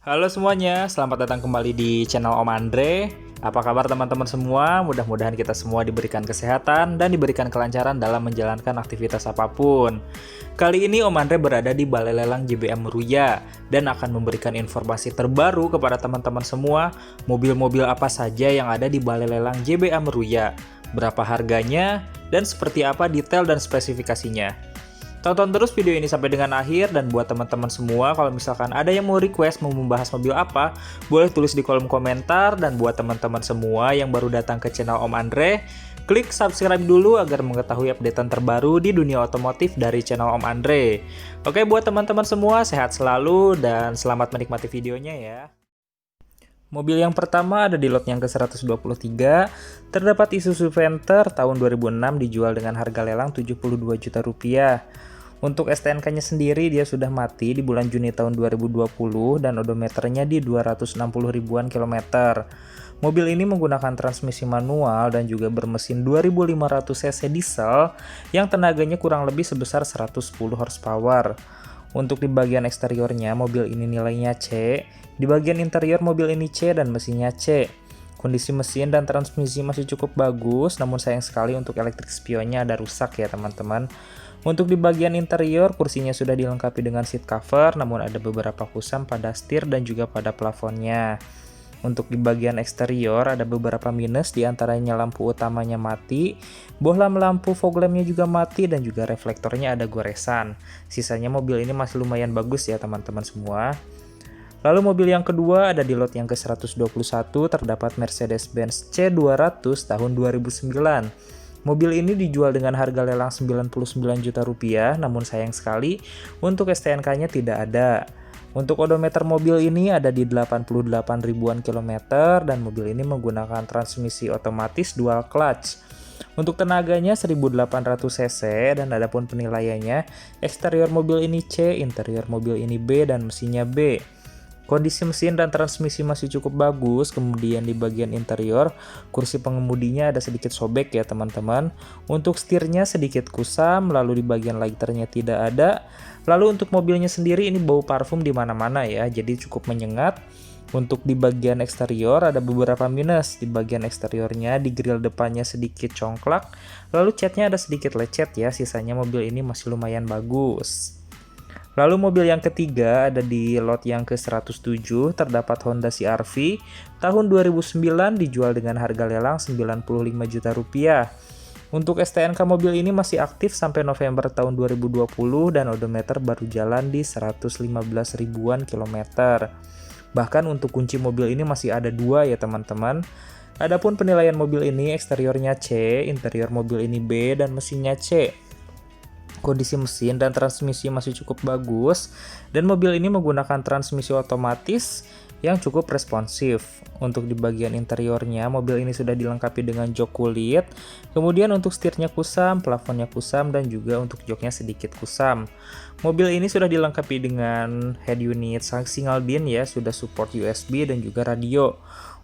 Halo semuanya, selamat datang kembali di channel Om Andre. Apa kabar teman-teman semua? Mudah-mudahan kita semua diberikan kesehatan dan diberikan kelancaran dalam menjalankan aktivitas apapun. Kali ini Om Andre berada di Balai Lelang JBM Meruya dan akan memberikan informasi terbaru kepada teman-teman semua, mobil-mobil apa saja yang ada di Balai Lelang JBM Meruya, berapa harganya, dan seperti apa detail dan spesifikasinya. Tonton terus video ini sampai dengan akhir, dan buat teman-teman semua kalau misalkan ada yang mau request mau membahas mobil apa, boleh tulis di kolom komentar. Dan buat teman-teman semua yang baru datang ke channel Om Andre, klik subscribe dulu agar mengetahui updatean terbaru di dunia otomotif dari channel Om Andre. Oke, buat teman-teman semua sehat selalu dan selamat menikmati videonya ya. Mobil yang pertama ada di lot yang ke-123, terdapat Isuzu Venture tahun 2006 dijual dengan harga lelang 72 juta rupiah. Untuk STNK-nya sendiri dia sudah mati di bulan Juni tahun 2020 dan odometernya di 260 ribuan kilometer. Mobil ini menggunakan transmisi manual dan juga bermesin 2500 cc diesel yang tenaganya kurang lebih sebesar 110 horsepower. Untuk di bagian eksteriornya mobil ini nilainya C, di bagian interior mobil ini C dan mesinnya C. Kondisi mesin dan transmisi masih cukup bagus, namun sayang sekali untuk elektrik spionnya ada rusak ya teman-teman. Untuk di bagian interior, kursinya sudah dilengkapi dengan seat cover, namun ada beberapa kusam pada setir dan juga pada plafonnya. Untuk di bagian eksterior, ada beberapa minus, diantaranya lampu utamanya mati, bohlam lampu fog lampnya juga mati, dan juga reflektornya ada goresan. Sisanya mobil ini masih lumayan bagus ya teman-teman semua. Lalu mobil yang kedua ada di lot yang ke-121, terdapat Mercedes-Benz C200 tahun 2009. Mobil ini dijual dengan harga lelang 99 juta rupiah, namun sayang sekali untuk STNK-nya tidak ada. Untuk odometer mobil ini ada di 88 ribuan kilometer dan mobil ini menggunakan transmisi otomatis dual clutch. Untuk tenaganya 1800 cc dan adapun penilaiannya, eksterior mobil ini C, interior mobil ini B dan mesinnya B. Kondisi mesin dan transmisi masih cukup bagus. Kemudian di bagian interior, kursi pengemudinya ada sedikit sobek ya teman-teman. Untuk setirnya sedikit kusam, lalu di bagian lighternya tidak ada. Lalu untuk mobilnya sendiri ini bau parfum di mana-mana ya, jadi cukup menyengat. Untuk di bagian eksterior ada beberapa minus. Di bagian eksteriornya di grill depannya sedikit congklak, lalu catnya ada sedikit lecet ya, sisanya mobil ini masih lumayan bagus. Lalu mobil yang ketiga ada di lot yang ke-107, terdapat Honda CR-V tahun 2009 dijual dengan harga lelang 95 juta rupiah. Untuk STNK mobil ini masih aktif sampai November tahun 2020 dan odometer baru jalan di 115 ribuan kilometer. Bahkan untuk kunci mobil ini masih ada dua ya teman-teman. Adapun penilaian mobil ini, eksteriornya C, interior mobil ini B dan mesinnya C. Kondisi mesin dan transmisi masih cukup bagus dan mobil ini menggunakan transmisi otomatis yang cukup responsif. Untuk di bagian interiornya mobil ini sudah dilengkapi dengan jok kulit, kemudian untuk setirnya kusam, plafonnya kusam dan juga untuk joknya sedikit kusam. Mobil ini sudah dilengkapi dengan head unit single DIN ya, sudah support USB dan juga radio.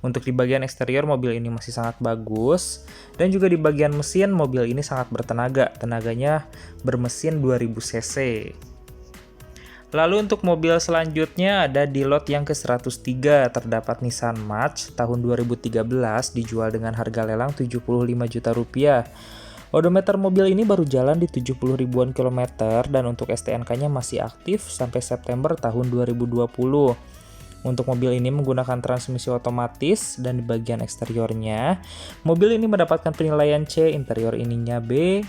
Untuk di bagian eksterior mobil ini masih sangat bagus dan juga di bagian mesin mobil ini sangat bertenaga, tenaganya bermesin 2000 cc. Lalu untuk mobil selanjutnya ada di lot yang ke-103, terdapat Nissan March tahun 2013 dijual dengan harga lelang 75 juta rupiah. Odometer mobil ini baru jalan di 70 ribuan kilometer dan untuk STNK-nya masih aktif sampai September tahun 2020. Untuk mobil ini menggunakan transmisi otomatis dan di bagian eksteriornya, mobil ini mendapatkan penilaian C, interior ininya B.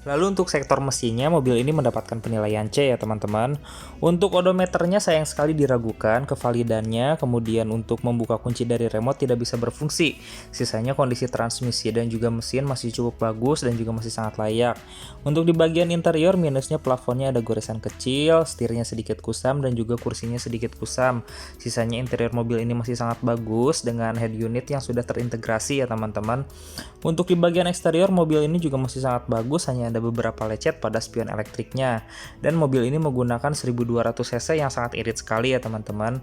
Lalu untuk sektor mesinnya, mobil ini mendapatkan penilaian C ya teman-teman. Untuk odometernya sayang sekali diragukan kevalidannya, kemudian untuk membuka kunci dari remote tidak bisa berfungsi. Sisanya kondisi transmisi dan juga mesin masih cukup bagus dan juga masih sangat layak. Untuk di bagian interior minusnya plafonnya ada goresan kecil, setirnya sedikit kusam dan juga kursinya sedikit kusam. Sisanya interior mobil ini masih sangat bagus dengan head unit yang sudah terintegrasi ya teman-teman. Untuk di bagian eksterior mobil ini juga masih sangat bagus, hanya ada beberapa lecet pada spion elektriknya dan mobil ini menggunakan 1200 cc yang sangat irit sekali ya teman-teman.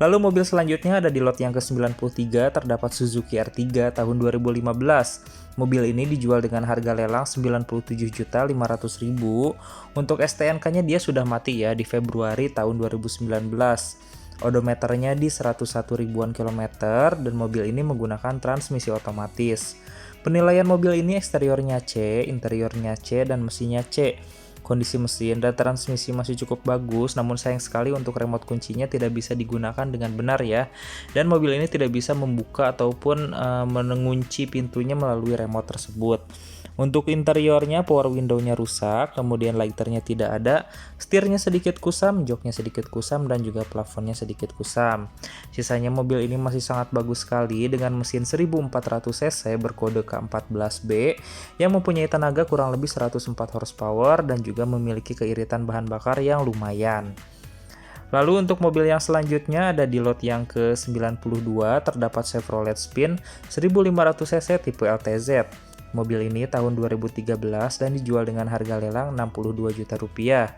Lalu mobil selanjutnya ada di lot yang ke-93, terdapat Suzuki R3 tahun 2015. Mobil ini dijual dengan harga lelang 97.500.000. Untuk STNK-nya dia sudah mati ya di Februari tahun 2019. Odometernya di 101 ribuan kilometer dan mobil ini menggunakan transmisi otomatis. Penilaian mobil ini eksteriornya C, interiornya C, dan mesinnya C. Kondisi mesin dan transmisi masih cukup bagus, namun sayang sekali untuk remote kuncinya tidak bisa digunakan dengan benar ya. Dan mobil ini tidak bisa membuka ataupun mengunci pintunya melalui remote tersebut. Untuk interiornya, power window-nya rusak, kemudian lighternya tidak ada, setirnya sedikit kusam, joknya sedikit kusam, dan juga plafonnya sedikit kusam. Sisanya mobil ini masih sangat bagus sekali dengan mesin 1400 cc berkode K14B yang mempunyai tenaga kurang lebih 104 horsepower dan juga memiliki keiritan bahan bakar yang lumayan. Lalu untuk mobil yang selanjutnya ada di lot yang ke-92 terdapat Chevrolet Spin 1500 cc tipe LTZ. Mobil ini tahun 2013 dan dijual dengan harga lelang 62 juta rupiah.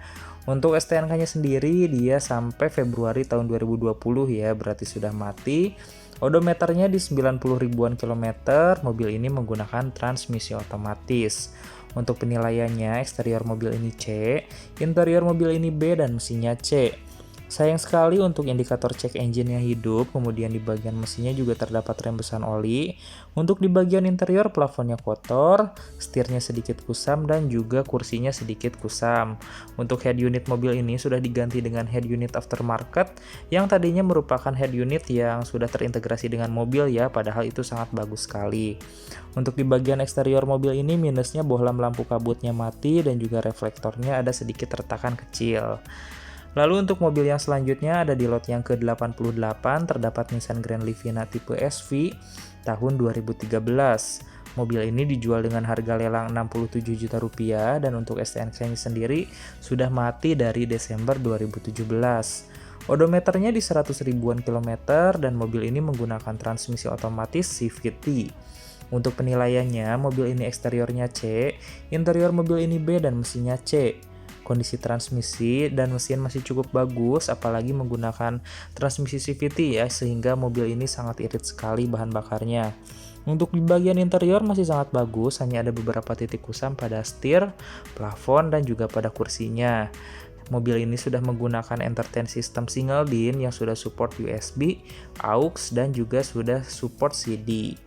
Untuk STNK-nya sendiri dia sampai Februari tahun 2020 ya, berarti sudah mati. Odometernya di 90 ribuan kilometer, mobil ini menggunakan transmisi otomatis. Untuk penilaiannya, eksterior mobil ini C, interior mobil ini B, dan mesinnya C. Sayang sekali untuk indikator cek engine-nya hidup, kemudian di bagian mesinnya juga terdapat rembesan oli. Untuk di bagian interior plafonnya kotor, setirnya sedikit kusam dan juga kursinya sedikit kusam. Untuk head unit mobil ini sudah diganti dengan head unit aftermarket yang tadinya merupakan head unit yang sudah terintegrasi dengan mobil ya, padahal itu sangat bagus sekali. Untuk di bagian eksterior mobil ini minusnya bohlam lampu kabutnya mati dan juga reflektornya ada sedikit retakan kecil. Lalu untuk mobil yang selanjutnya ada di lot yang ke-88 terdapat Nissan Grand Livina tipe SV tahun 2013. Mobil ini dijual dengan harga lelang 67 juta rupiah dan untuk STNK-nya sendiri sudah mati dari Desember 2017. Odometernya di 100 ribuan kilometer dan mobil ini menggunakan transmisi otomatis CVT. Untuk penilaiannya, mobil ini eksteriornya C, interior mobil ini B dan mesinnya C. Kondisi transmisi dan mesin masih cukup bagus, apalagi menggunakan transmisi CVT ya, sehingga mobil ini sangat irit sekali bahan bakarnya. Untuk di bagian interior masih sangat bagus, hanya ada beberapa titik kusam pada setir, plafon, dan juga pada kursinya. Mobil ini sudah menggunakan entertain system single DIN yang sudah support USB, AUX, dan juga sudah support CD.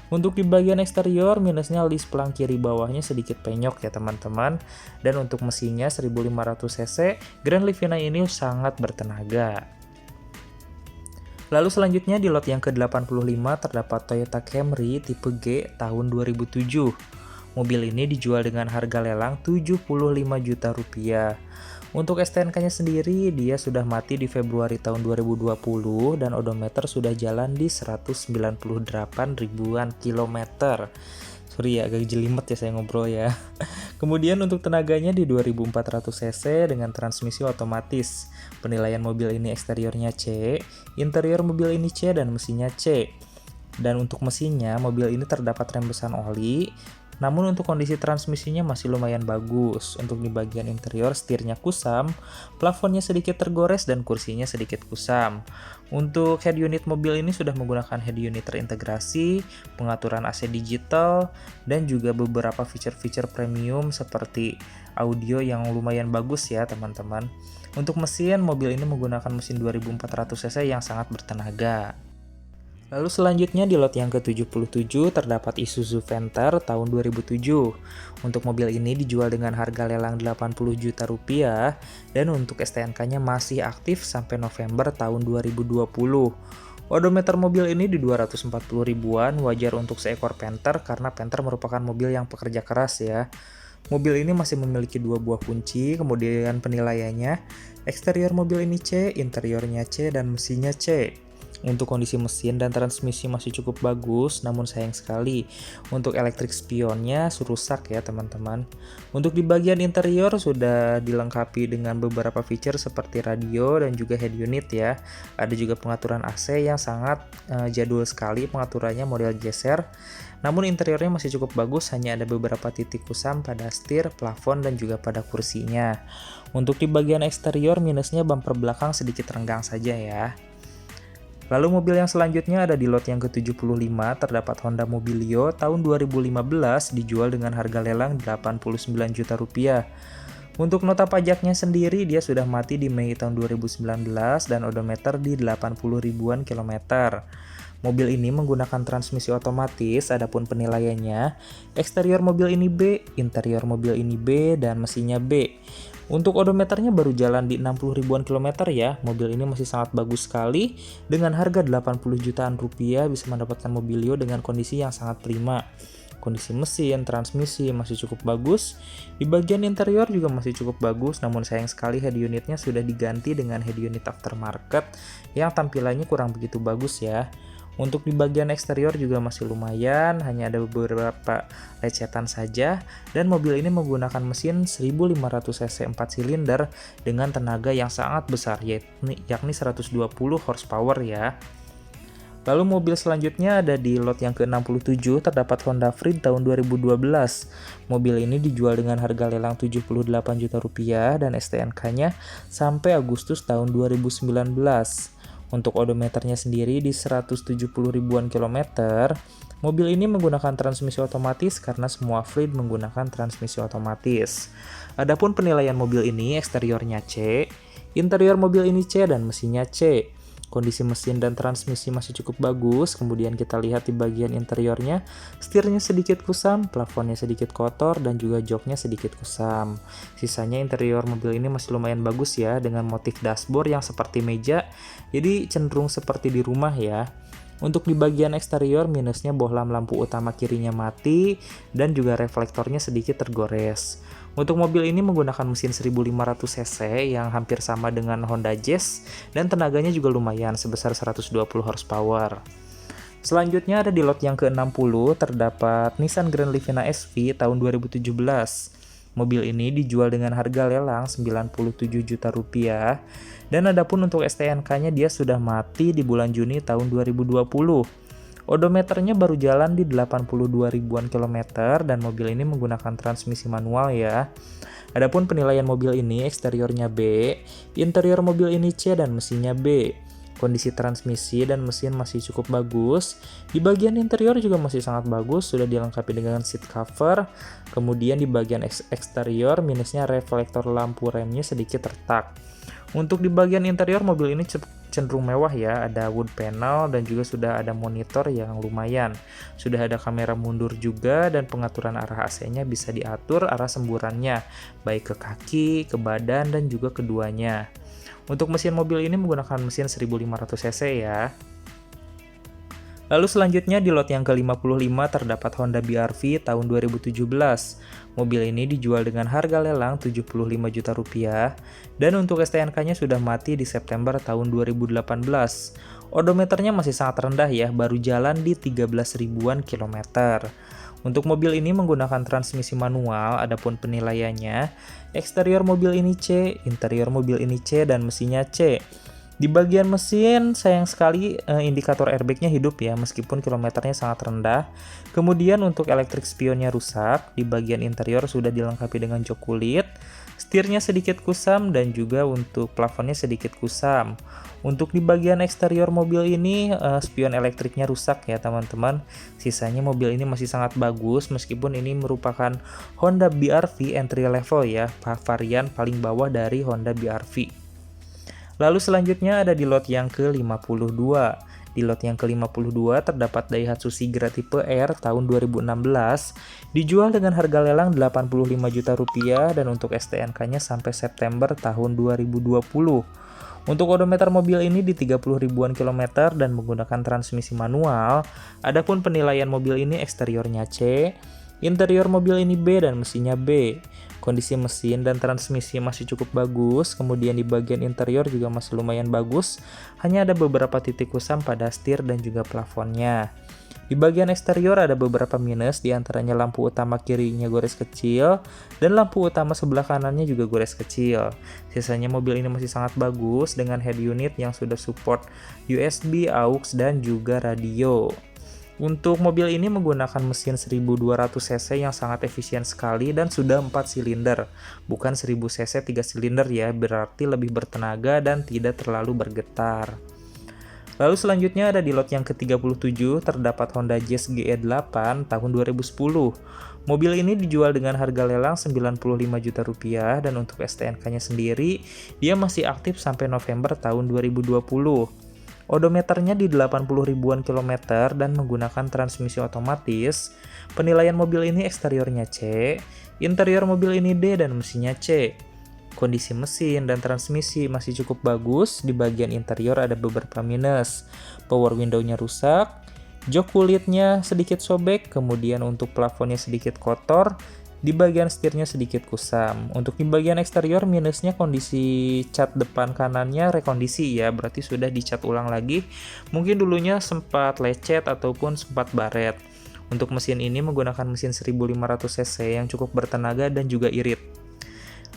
Untuk di bagian eksterior, minusnya list pelang kiri bawahnya sedikit penyok ya teman-teman. Dan untuk mesinnya 1500 cc, Grand Livina ini sangat bertenaga. Lalu selanjutnya di lot yang ke-85 terdapat Toyota Camry tipe G tahun 2007. Mobil ini dijual dengan harga lelang 75 juta rupiah. Untuk STNK-nya sendiri, dia sudah mati di Februari tahun 2020 dan odometer sudah jalan di 198 ribuan kilometer. Sorry ya, agak jelimet ya saya ngobrol ya. Kemudian untuk tenaganya di 2400 cc dengan transmisi otomatis. Penilaian mobil ini eksteriornya C, interior mobil ini C dan mesinnya C. Dan untuk mesinnya, mobil ini terdapat rembesan oli. Namun untuk kondisi transmisinya masih lumayan bagus. Untuk di bagian interior setirnya kusam, plafonnya sedikit tergores dan kursinya sedikit kusam. Untuk head unit mobil ini sudah menggunakan head unit terintegrasi, pengaturan AC digital, dan juga beberapa fitur-fitur premium seperti audio yang lumayan bagus ya teman-teman. Untuk mesin, mobil ini menggunakan mesin 2400 cc yang sangat bertenaga. Lalu selanjutnya di lot yang ke-77 terdapat Isuzu Venture tahun 2007. Untuk mobil ini dijual dengan harga lelang 80 juta rupiah dan untuk STNK-nya masih aktif sampai November tahun 2020. Odometer mobil ini di 240 ribuan, wajar untuk seekor Panther karena Panther merupakan mobil yang pekerja keras ya. Mobil ini masih memiliki 2 buah kunci, kemudian penilaiannya, eksterior mobil ini C, interiornya C, dan mesinnya C. Untuk kondisi mesin dan transmisi masih cukup bagus, namun sayang sekali untuk elektrik spionnya rusak ya teman-teman. Untuk di bagian interior sudah dilengkapi dengan beberapa fitur seperti radio dan juga head unit ya. Ada juga pengaturan AC yang sangat jadul sekali, pengaturannya model geser. Namun interiornya masih cukup bagus, hanya ada beberapa titik kusam pada setir, plafon, dan juga pada kursinya. Untuk di bagian eksterior minusnya bumper belakang sedikit renggang saja ya. Lalu mobil yang selanjutnya ada di lot yang ke-75 terdapat Honda Mobilio tahun 2015 dijual dengan harga lelang 89 juta rupiah. Untuk nota pajaknya sendiri dia sudah mati di Mei tahun 2019 dan odometer di 80 ribuan kilometer. Mobil ini menggunakan transmisi otomatis, adapun penilaiannya, eksterior mobil ini B, interior mobil ini B, dan mesinnya B. Untuk odometernya baru jalan di 60 ribuan kilometer ya, mobil ini masih sangat bagus sekali. Dengan harga 80 jutaan rupiah bisa mendapatkan Mobilio dengan kondisi yang sangat prima. Kondisi mesin, transmisi masih cukup bagus. Di bagian interior juga masih cukup bagus, namun sayang sekali head unitnya sudah diganti dengan head unit aftermarket yang tampilannya kurang begitu bagus ya. Untuk di bagian eksterior juga masih lumayan, hanya ada beberapa lecetan saja. Dan mobil ini menggunakan mesin 1500 cc 4 silinder dengan tenaga yang sangat besar, yakni 120 horsepower ya. Lalu mobil selanjutnya ada di lot yang ke-67, terdapat Honda Freed tahun 2012. Mobil ini dijual dengan harga lelang 78 juta rupiah dan STNK-nya sampai Agustus tahun 2019. Untuk odometernya sendiri di 170 ribuan kilometer. Mobil ini menggunakan transmisi otomatis karena semua Freed menggunakan transmisi otomatis. Adapun penilaian mobil ini, eksteriornya C, interior mobil ini C dan mesinnya C. Kondisi mesin dan transmisi masih cukup bagus. Kemudian kita lihat di bagian interiornya, setirnya sedikit kusam, plafonnya sedikit kotor, dan juga joknya sedikit kusam. Sisanya interior mobil ini masih lumayan bagus ya, dengan motif dashboard yang seperti meja, jadi cenderung seperti di rumah ya. Untuk di bagian eksterior, minusnya bohlam lampu utama kirinya mati, dan juga reflektornya sedikit tergores. Untuk mobil ini menggunakan mesin 1500 cc yang hampir sama dengan Honda Jazz dan tenaganya juga lumayan sebesar 120 horsepower. Selanjutnya ada di lot yang ke-60 terdapat Nissan Grand Livina SV tahun 2017. Mobil ini dijual dengan harga lelang 97 juta rupiah dan adapun untuk STNK-nya dia sudah mati di bulan Juni tahun 2020. Odometernya baru jalan di 82 ribuan kilometer dan mobil ini menggunakan transmisi manual ya. Adapun penilaian mobil ini, eksteriornya B, interior mobil ini C dan mesinnya B. Kondisi transmisi dan mesin masih cukup bagus. Di bagian interior juga masih sangat bagus, sudah dilengkapi dengan seat cover. Kemudian di bagian eksterior minusnya reflektor lampu remnya sedikit retak. Untuk di bagian interior mobil ini cenderung mewah ya, ada wood panel dan juga sudah ada monitor yang lumayan. Sudah ada kamera mundur juga dan pengaturan arah AC-nya bisa diatur arah semburannya, baik ke kaki, ke badan dan juga keduanya. Untuk mesin mobil ini menggunakan mesin 1500 cc ya. Lalu selanjutnya di lot yang ke-55 terdapat Honda BR-V tahun 2017. Mobil ini dijual dengan harga lelang 75 juta rupiah dan untuk STNK-nya sudah mati di September tahun 2018. Odometernya masih sangat rendah ya, baru jalan di 13 ribuan kilometer. Untuk mobil ini menggunakan transmisi manual, adapun penilaiannya, eksterior mobil ini C, interior mobil ini C dan mesinnya C. Di bagian mesin, sayang sekali indikator airbagnya hidup ya, meskipun kilometernya sangat rendah. Kemudian untuk elektrik spionnya rusak, di bagian interior sudah dilengkapi dengan jok kulit, setirnya sedikit kusam dan juga untuk plafonnya sedikit kusam. Untuk di bagian eksterior mobil ini, spion elektriknya rusak ya teman-teman. Sisanya mobil ini masih sangat bagus, meskipun ini merupakan Honda BR-V entry level ya, varian paling bawah dari Honda BR-V. Lalu selanjutnya ada di lot yang ke-52. Di lot yang ke-52 terdapat Daihatsu Sigra tipe R tahun 2016, dijual dengan harga lelang 85 juta rupiah dan untuk STNK-nya sampai September tahun 2020. Untuk odometer mobil ini di 30 ribuan kilometer dan menggunakan transmisi manual. Adapun penilaian mobil ini, eksteriornya C, interior mobil ini B dan mesinnya B. Kondisi mesin dan transmisi masih cukup bagus, kemudian di bagian interior juga masih lumayan bagus, hanya ada beberapa titik kusam pada setir dan juga plafonnya. Di bagian eksterior ada beberapa minus, diantaranya lampu utama kirinya gores kecil, dan lampu utama sebelah kanannya juga gores kecil. Sisanya mobil ini masih sangat bagus, dengan head unit yang sudah support USB, AUX, dan juga radio. Untuk mobil ini menggunakan mesin 1200 cc yang sangat efisien sekali dan sudah 4 silinder, bukan 1000 cc 3 silinder ya, berarti lebih bertenaga dan tidak terlalu bergetar. Lalu selanjutnya ada di lot yang ke-37 terdapat Honda Jazz GE8 tahun 2010. Mobil ini dijual dengan harga lelang 95 juta rupiah dan untuk STNK-nya sendiri dia masih aktif sampai November tahun 2020. Odometernya di 80 ribuan kilometer dan menggunakan transmisi otomatis. Penilaian mobil ini eksteriornya C, interior mobil ini D dan mesinnya C. Kondisi mesin dan transmisi masih cukup bagus, di bagian interior ada beberapa minus. Power window-nya rusak, jok kulitnya sedikit sobek, kemudian untuk plafonnya sedikit kotor, di bagian setirnya sedikit kusam. Untuk di bagian eksterior minusnya kondisi cat depan kanannya rekondisi ya, berarti sudah dicat ulang lagi. Mungkin dulunya sempat lecet ataupun sempat baret. Untuk mesin ini menggunakan mesin 1500 cc yang cukup bertenaga dan juga irit.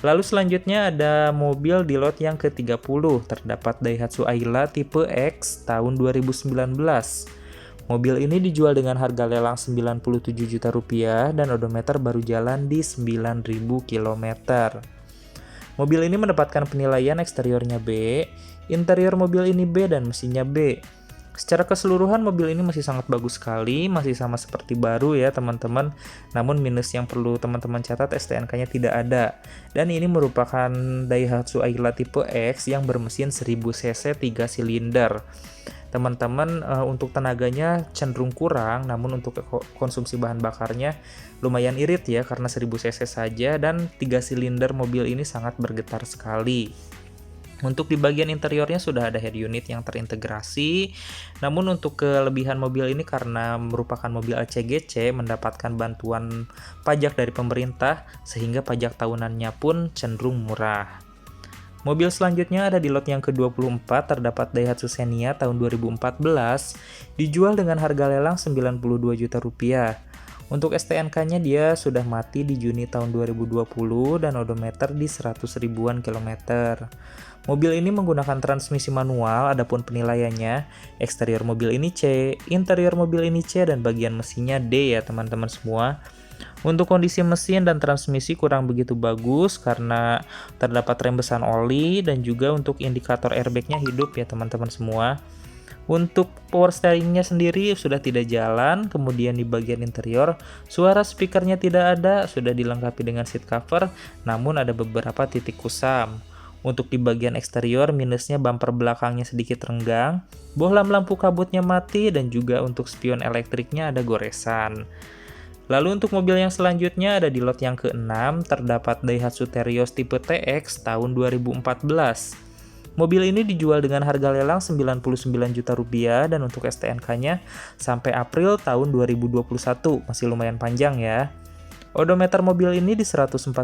Lalu selanjutnya ada mobil di lot yang ke-30, terdapat Daihatsu Ayla tipe X tahun 2019. Mobil ini dijual dengan harga lelang 97 juta rupiah dan odometer baru jalan di 9.000 km. Mobil ini mendapatkan penilaian eksteriornya B, interior mobil ini B dan mesinnya B. Secara keseluruhan mobil ini masih sangat bagus sekali, masih sama seperti baru ya teman-teman. Namun minus yang perlu teman-teman catat STNK-nya tidak ada. Dan ini merupakan Daihatsu Ayla tipe X yang bermesin 1000 cc 3 silinder. Teman-teman untuk tenaganya cenderung kurang, namun untuk konsumsi bahan bakarnya lumayan irit ya karena 1000 cc saja dan 3 silinder mobil ini sangat bergetar sekali. Untuk di bagian interiornya sudah ada head unit yang terintegrasi. Namun untuk kelebihan mobil ini karena merupakan mobil LCGC mendapatkan bantuan pajak dari pemerintah sehingga pajak tahunannya pun cenderung murah. Mobil selanjutnya ada di lot yang ke-24 terdapat Daihatsu Xenia tahun 2014 dijual dengan harga lelang 92 juta rupiah. Untuk STNK-nya dia sudah mati di Juni tahun 2020 dan odometer di 100 ribuan kilometer. Mobil ini menggunakan transmisi manual, adapun penilaiannya, eksterior mobil ini C, interior mobil ini C, dan bagian mesinnya D ya teman-teman semua. Untuk kondisi mesin dan transmisi kurang begitu bagus karena terdapat rembesan oli dan juga untuk indikator airbagnya hidup ya teman-teman semua. Untuk power steeringnya sendiri sudah tidak jalan, kemudian di bagian interior suara speakernya tidak ada, sudah dilengkapi dengan seat cover, namun ada beberapa titik kusam. Untuk di bagian eksterior minusnya bumper belakangnya sedikit renggang, bohlam lampu kabutnya mati dan juga untuk spion elektriknya ada goresan. Lalu untuk mobil yang selanjutnya ada di lot yang ke-6 terdapat Daihatsu Terios tipe TX tahun 2014. Mobil ini dijual dengan harga lelang 99 juta rupiah dan untuk STNK-nya sampai April tahun 2021, masih lumayan panjang ya. Odometer mobil ini di 147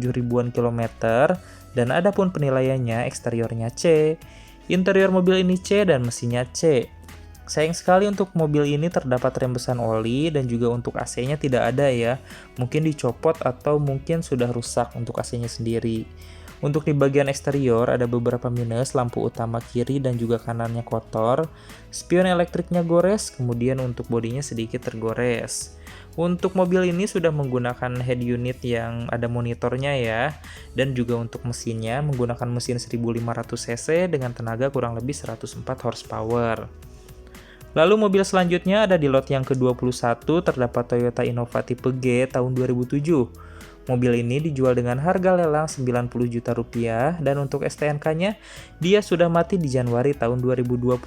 ribuan kilometer dan adapun penilaiannya eksteriornya C, interior mobil ini C dan mesinnya C. Sayang sekali untuk mobil ini terdapat rembesan oli dan juga untuk AC-nya tidak ada ya. Mungkin dicopot atau mungkin sudah rusak untuk AC-nya sendiri. Untuk di bagian eksterior ada beberapa minus, lampu utama kiri dan juga kanannya kotor, spion elektriknya gores, kemudian untuk bodinya sedikit tergores. Untuk mobil ini sudah menggunakan head unit yang ada monitornya ya, dan juga untuk mesinnya menggunakan mesin 1500 cc dengan tenaga kurang lebih 104 horsepower. Lalu mobil selanjutnya ada di lot yang ke-21 terdapat Toyota Innova tipe G tahun 2007. Mobil ini dijual dengan harga lelang 90 juta rupiah dan untuk STNK-nya dia sudah mati di Januari tahun 2020.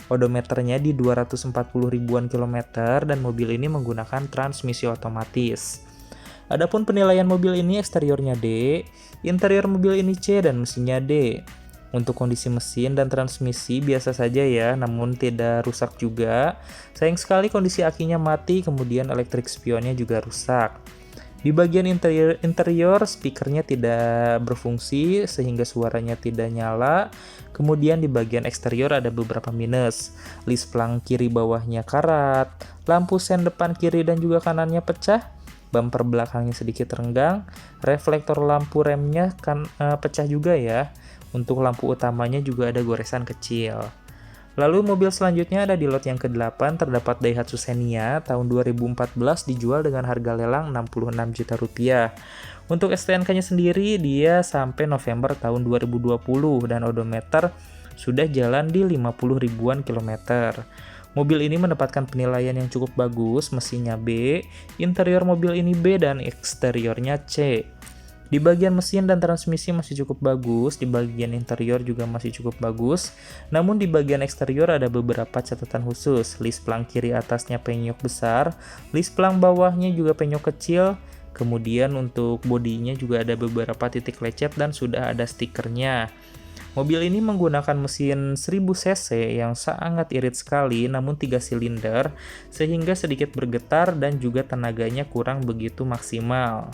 Odometernya di 240 ribuan kilometer dan mobil ini menggunakan transmisi otomatis. Adapun penilaian mobil ini eksteriornya D, interior mobil ini C dan mesinnya D. Untuk kondisi mesin dan transmisi biasa saja ya, namun tidak rusak juga. Sayang sekali kondisi akinya mati, kemudian elektrik spionnya juga rusak. Di bagian interior speakernya tidak berfungsi sehingga suaranya tidak nyala. Kemudian di bagian eksterior ada beberapa minus. Lis plang kiri bawahnya karat, lampu sen depan kiri dan juga kanannya pecah, bumper belakangnya sedikit renggang, reflektor lampu remnya kan pecah juga ya. Untuk lampu utamanya juga ada goresan kecil. Lalu mobil selanjutnya ada di lot yang ke-8 terdapat Daihatsu Xenia tahun 2014 dijual dengan harga lelang 66 juta rupiah. Untuk STNK-nya sendiri dia sampai November tahun 2020 dan odometer sudah jalan di 50 ribuan kilometer. Mobil ini mendapatkan penilaian yang cukup bagus, mesinnya B, interior mobil ini B, dan eksteriornya C. Di bagian mesin dan transmisi masih cukup bagus, di bagian interior juga masih cukup bagus, namun di bagian eksterior ada beberapa catatan khusus. Lis pelang kiri atasnya penyok besar, lis pelang bawahnya juga penyok kecil, kemudian untuk bodinya juga ada beberapa titik lecet dan sudah ada stikernya. Mobil ini menggunakan mesin 1000 cc yang sangat irit sekali namun 3 silinder sehingga sedikit bergetar dan juga tenaganya kurang begitu maksimal.